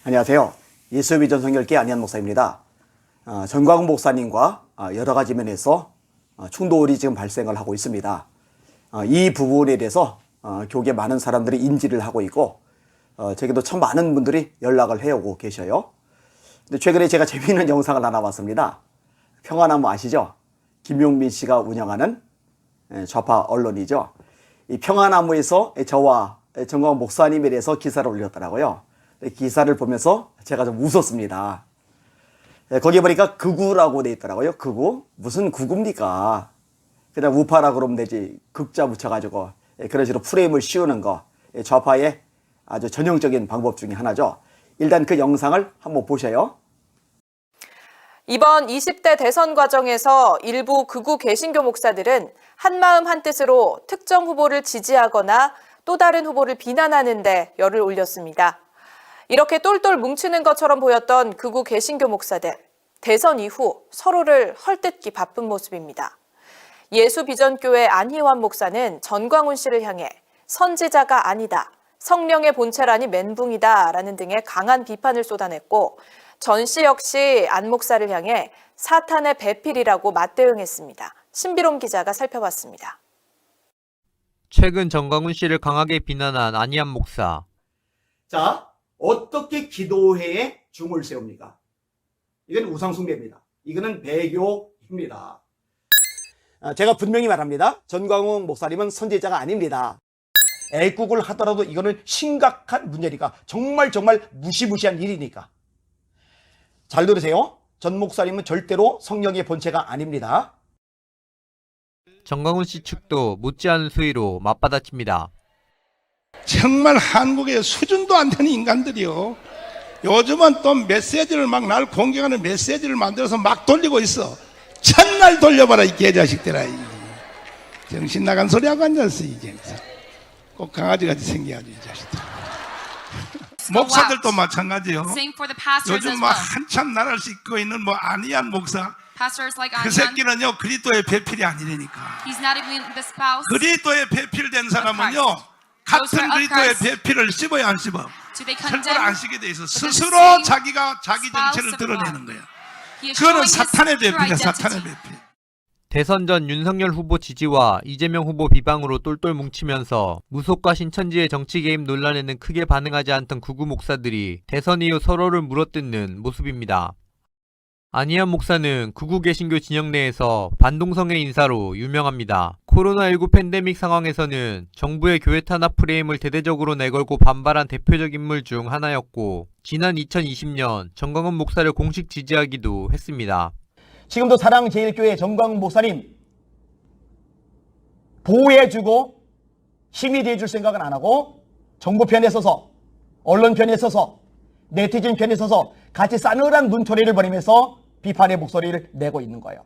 안녕하세요. 예수비전 성결교회 안희한 목사입니다. 전광훈 목사님과 여러 가지 면에서 충돌이 지금 발생을 하고 있습니다. 이 부분에 대해서 교계 많은 사람들이 인지를 하고 있고 제게도 참 많은 분들이 연락을 해오고 계셔요. 근데 최근에 제가 재미있는 영상을 하나 봤습니다. 평화나무 아시죠? 김용민 씨가 운영하는 좌파 언론이죠. 이 평화나무에서 저와 전광훈 목사님에 대해서 기사를 올렸더라고요. 기사를 보면서 제가 좀 웃었습니다. 거기에 보니까 극우라고 돼 있더라고요. 극우? 무슨 극우입니까? 그냥 우파라 그러면 되지. 극자 붙여가지고 그런 식으로 프레임을 씌우는 거. 좌파의 아주 전형적인 방법 중에 하나죠. 일단 그 영상을 한번 보셔요. 이번 20대 대선 과정에서 일부 극우 개신교 목사들은 한마음 한뜻으로 특정 후보를 지지하거나 또 다른 후보를 비난하는 데 열을 올렸습니다. 이렇게 똘똘 뭉치는 것처럼 보였던 극우 개신교 목사들, 대선 이후 서로를 헐뜯기 바쁜 모습입니다. 예수비전교회 안희환 목사는 전광훈 씨를 향해 선지자가 아니다, 성령의 본체라니 멘붕이다 라는 등의 강한 비판을 쏟아냈고 전 씨 역시 안 목사를 향해 사탄의 배필이라고 맞대응했습니다. 신비롬 기자가 살펴봤습니다. 최근 전광훈 씨를 강하게 비난한 안희환 목사. 자, 어떻게 기도회에 중을 세웁니까? 이건 우상숭배입니다. 이거는 배교입니다. 제가 분명히 말합니다. 전광훈 목사님은 선지자가 아닙니다. 애국을 하더라도 이거는 심각한 문제니까 정말 무시무시한 일이니까. 잘 들으세요. 전 목사님은 절대로 성령의 본체가 아닙니다. 전광훈 씨 측도 못지않은 수위로 맞받아칩니다. 정말 한국의 수준도 안 되는 인간들이요. 요즘은 또 메시지를 막 날 공격하는 메시지를 만들어서 막 돌리고 있어. 첫날 돌려봐라 이 개자식들아. 정신 나간 소리하고 앉았어 이제. 꼭 강아지같이 생겨가지고 이 자식들. 목사들도 마찬가지요. 요즘 뭐 한참 나라를 싣고 있는 뭐 안희환 목사. 그 새끼는요 그리스도의 배필이 아니라니까. 그리스도의 배필된 사람은요 같은 그리스도의 배필을 씹어야 안 씹어. 절대로 안 씹게 돼 있어. 스스로 자기가 자기 정체를 드러내는 거야. 그거는 사탄의 배필이야. 사탄의 배필. 대선 전 윤석열 후보 지지와 이재명 후보 비방으로 똘똘 뭉치면서 무속과 신천지의 정치 개입 논란에는 크게 반응하지 않던 극우 목사들이 대선 이후 서로를 물어뜯는 모습입니다. 안희환 목사는 극우 개신교 진영 내에서 반동성애 인사로 유명합니다. 코로나19 팬데믹 상황에서는 정부의 교회 탄압 프레임을 대대적으로 내걸고 반발한 대표적 인물 중 하나였고 지난 2020년 전광훈 목사를 공식 지지하기도 했습니다. 지금도 사랑제일교회 전광훈 목사님 보호해주고 힘이 돼줄 생각은 안 하고 정부 편에 서서 언론 편에 서서 네티즌 편에 서서 같이 싸늘한 문초리를 벌이면서 비판의 목소리를 내고 있는 거예요.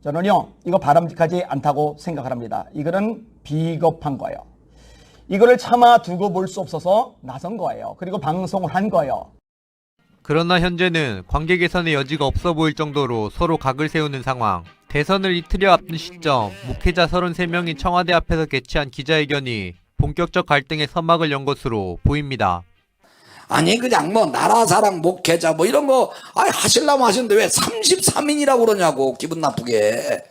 저는요 이거 바람직하지 않다고 생각을 합니다. 이거는 비겁한 거예요. 이거를 참아 두고 볼 수 없어서 나선 거예요. 그리고 방송을 한 거예요. 그러나 현재는 관계 개선의 여지가 없어 보일 정도로 서로 각을 세우는 상황. 대선을 이틀여 앞둔 시점 목회자 33명이 청와대 앞에서 개최한 기자회견이 본격적 갈등의 서막을 연 것으로 보입니다. 아니 그냥 뭐 나라 사랑 목회자 뭐 이런 거 하실라면 하시는데 왜 33인이라고 그러냐고 기분 나쁘게.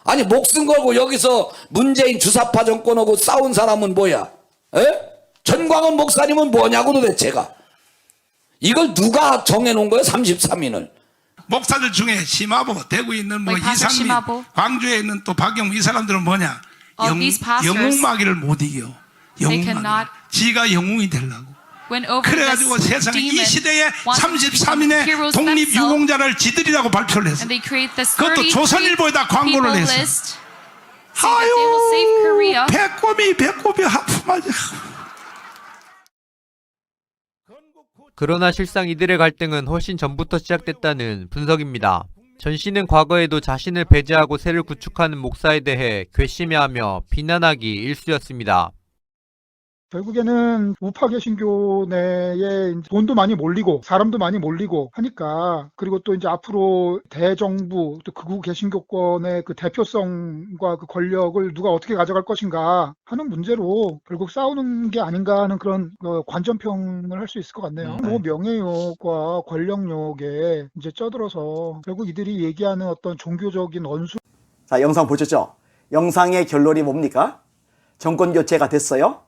아니 목숨 걸고 여기서 문재인 주사파 정권하고 싸운 사람은 뭐야? 에? 전광훈 목사님은 뭐냐고 도대체가. 이걸 누가 정해놓은 거야 33인을. 목사들 중에 심화보 대구에 있는 뭐 이상민 광주에 있는 또 박영무 이 사람들은 뭐냐? 영웅마귀를 못 이겨. 영웅마귀. 지가 영웅이 되려고. 그래가지고 세상 이 시대에 33인의 독립유공자를 지들이라고 발표를 했어. 그것도 조선일보에다 광고를 했어. 아유 배꼽이 하품하지. 그러나 실상 이들의 갈등은 훨씬 전부터 시작됐다는 분석입니다. 전 씨는 과거에도 자신을 배제하고 세를 구축하는 목사에 대해 괘씸해하며 비난하기 일쑤였습니다. 결국에는 우파 개신교 내에 이제 돈도 많이 몰리고 사람도 많이 몰리고 하니까, 그리고 또 이제 앞으로 대정부 또 극우 개신교권의 그 대표성과 그 권력을 누가 어떻게 가져갈 것인가 하는 문제로 결국 싸우는 게 아닌가 하는 그런 관전평을 할 수 있을 것 같네요. 뭐 명예욕과 권력욕에 이제 쩌들어서 결국 이들이 얘기하는 어떤 종교적인 원수. 자, 영상 보셨죠? 영상의 결론이 뭡니까? 정권 교체가 됐어요.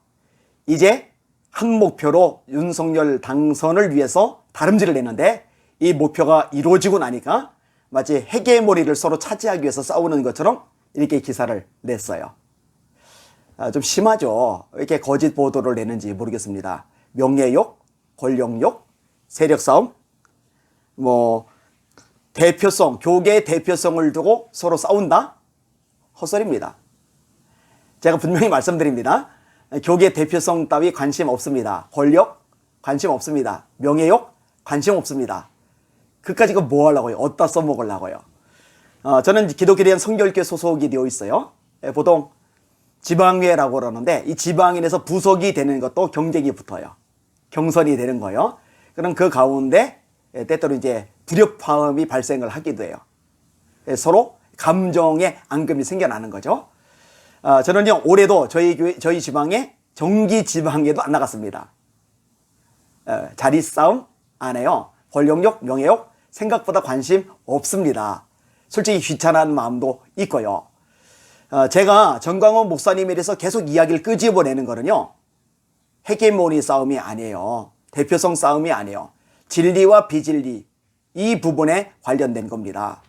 이제 한 목표로 윤석열 당선을 위해서 다름질을 냈는데, 이 목표가 이루어지고 나니까 마치 헤게모니를 서로 차지하기 위해서 싸우는 것처럼 이렇게 기사를 냈어요. 좀 심하죠. 왜 이렇게 거짓 보도를 내는지 모르겠습니다. 명예욕, 권력욕, 세력싸움, 뭐 대표성, 교계의 대표성을 두고 서로 싸운다? 헛소리입니다. 제가 분명히 말씀드립니다. 교계 대표성 따위 관심 없습니다. 권력 관심 없습니다. 명예욕 관심 없습니다. 그까지 뭐 하려고요? 어디다 써먹으려고요? 저는 기독교대한 성결교회 소속이 되어 있어요. 보통 지방회라고 그러는데, 이 지방인에서 부속이 되는 것도 경쟁이 붙어요. 경선이 되는 거예요. 그럼 그 가운데 때때로 이제 불협화음이 발생을 하기도 해요. 서로 감정의 앙금이 생겨나는 거죠. 저는요, 올해도 저희 지방에, 정기 지방에도 안 나갔습니다. 자리 싸움 안 해요. 권력욕, 명예욕 생각보다 관심 없습니다. 솔직히 귀찮아하는 마음도 있고요. 제가 전광훈 목사님에 대해서 계속 이야기를 끄집어내는 거는요, 헤게모니 싸움이 아니에요. 대표성 싸움이 아니에요. 진리와 비진리, 이 부분에 관련된 겁니다.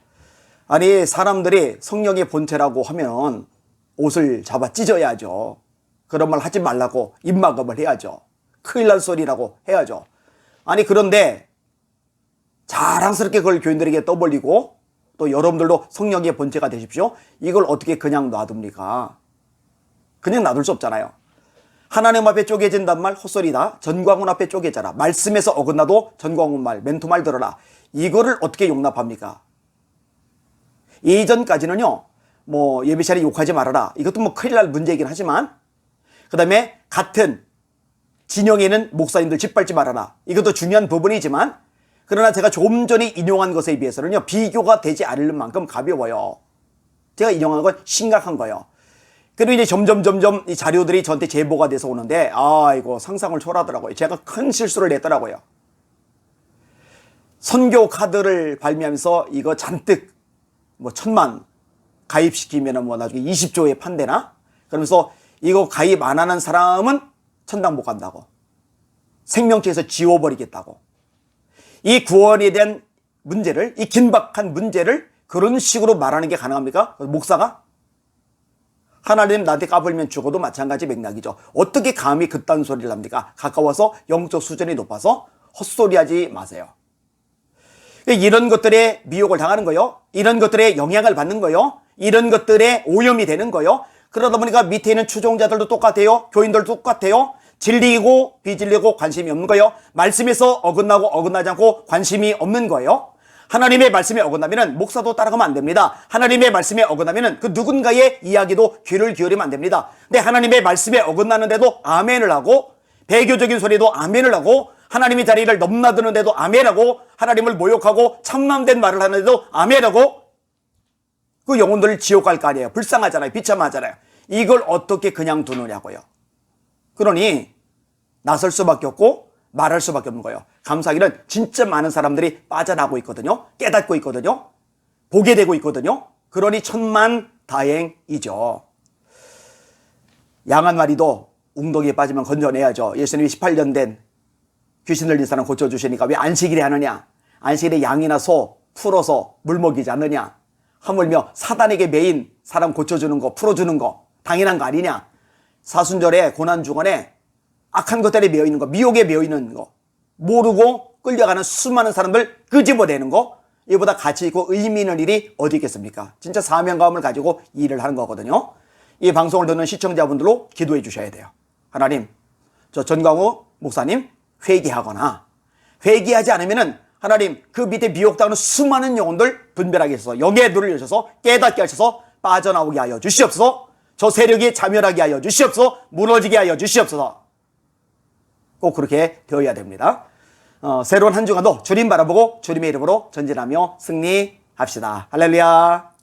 아니, 사람들이 성령의 본체라고 하면 옷을 잡아 찢어야죠. 그런 말 하지 말라고 입막음을 해야죠. 큰일 날 소리라고 해야죠. 아니, 그런데 자랑스럽게 그걸 교인들에게 떠벌리고, 또 여러분들도 성령의 본체가 되십시오, 이걸 어떻게 그냥 놔둡니까? 그냥 놔둘 수 없잖아요. 하나님 앞에 쪼개진단 말 헛소리다. 전광훈 앞에 쪼개져라. 말씀에서 어긋나도 전광훈 말, 멘토 말 들어라. 이거를 어떻게 용납합니까? 예전까지는요, 뭐 예배 시간에 욕하지 말아라, 이것도 뭐 큰일 날 문제이긴 하지만, 그 다음에 같은 진영에는 목사님들 짓밟지 말아라, 이것도 중요한 부분이지만, 그러나 제가 조금 전에 인용한 것에 비해서는요, 비교가 되지 않을 만큼 가벼워요. 제가 인용한 건 심각한 거예요. 그리고 이제 점점 이 자료들이 저한테 제보가 돼서 오는데, 이거 상상을 초월하더라고요. 제가 큰 실수를 했더라고요. 선교 카드를 발매하면서 이거 잔뜩 뭐 1,000만 가입시키면은 뭐 나중에 20조에 판대나? 그러면서 이거 가입 안 하는 사람은 천당 못 간다고. 생명체에서 지워버리겠다고. 이 구원에 대한 문제를, 이 긴박한 문제를 그런 식으로 말하는 게 가능합니까? 목사가? 하나님 나한테 까불면 죽어도 마찬가지 맥락이죠. 어떻게 감히 그딴 소리를 합니까? 가까워서 영적 수준이 높아서 헛소리하지 마세요. 이런 것들에 미혹을 당하는 거요. 이런 것들에 영향을 받는 거요. 이런 것들에 오염이 되는 거요. 그러다 보니까 밑에 있는 추종자들도 똑같아요. 교인들도 똑같아요. 진리이고 비진리고 관심이 없는 거예요. 말씀에서 어긋나고 어긋나지 않고 관심이 없는 거예요. 하나님의 말씀에 어긋나면은 목사도 따라가면 안 됩니다. 하나님의 말씀에 어긋나면은 그 누군가의 이야기도 귀를 기울이면 안 됩니다. 근데 하나님의 말씀에 어긋나는데도 아멘을 하고, 배교적인 소리도 아멘을 하고, 하나님의 자리를 넘나드는데도 아멘하고, 하나님을 모욕하고 참남된 말을 하는데도 아멘하고, 그 영혼들을 지옥 갈 거 아니에요. 불쌍하잖아요. 비참하잖아요. 이걸 어떻게 그냥 두느냐고요. 그러니 나설 수밖에 없고 말할 수밖에 없는 거예요. 감사하기는 진짜 많은 사람들이 빠져나가고 있거든요. 깨닫고 있거든요. 보게 되고 있거든요. 그러니 천만다행이죠. 양 한 마리도 웅덩이에 빠지면 건져내야죠. 예수님이 18년 된 귀신 들린 사람 고쳐주시니까 왜 안식일에 하느냐? 안식일에 양이나 소 풀어서 물 먹이지 않느냐? 하물며 사단에게 매인 사람 고쳐주는 거, 풀어주는 거 당연한 거 아니냐? 사순절에 고난주간에 악한 것들에 매여있는 거, 미혹에 매여있는 거, 모르고 끌려가는 수많은 사람들 끄집어내는 거, 이보다 가치 있고 의미 있는 일이 어디 있겠습니까? 진짜 사명감을 가지고 일을 하는 거거든요. 이 방송을 듣는 시청자분들로 기도해 주셔야 돼요. 하나님, 저 전광훈 목사님 회개하거나, 회개하지 않으면은 하나님 그 밑에 미혹당하는 수많은 영혼들 분별하게 하셔서, 영의 눈을 여셔서 깨닫게 하셔서 빠져나오게 하여 주시옵소서. 저 세력이 자멸하게 하여 주시옵소서. 무너지게 하여 주시옵소서. 꼭 그렇게 되어야 됩니다. 새로운 한 주간도 주님 바라보고 주님의 이름으로 전진하며 승리합시다. 할렐루야.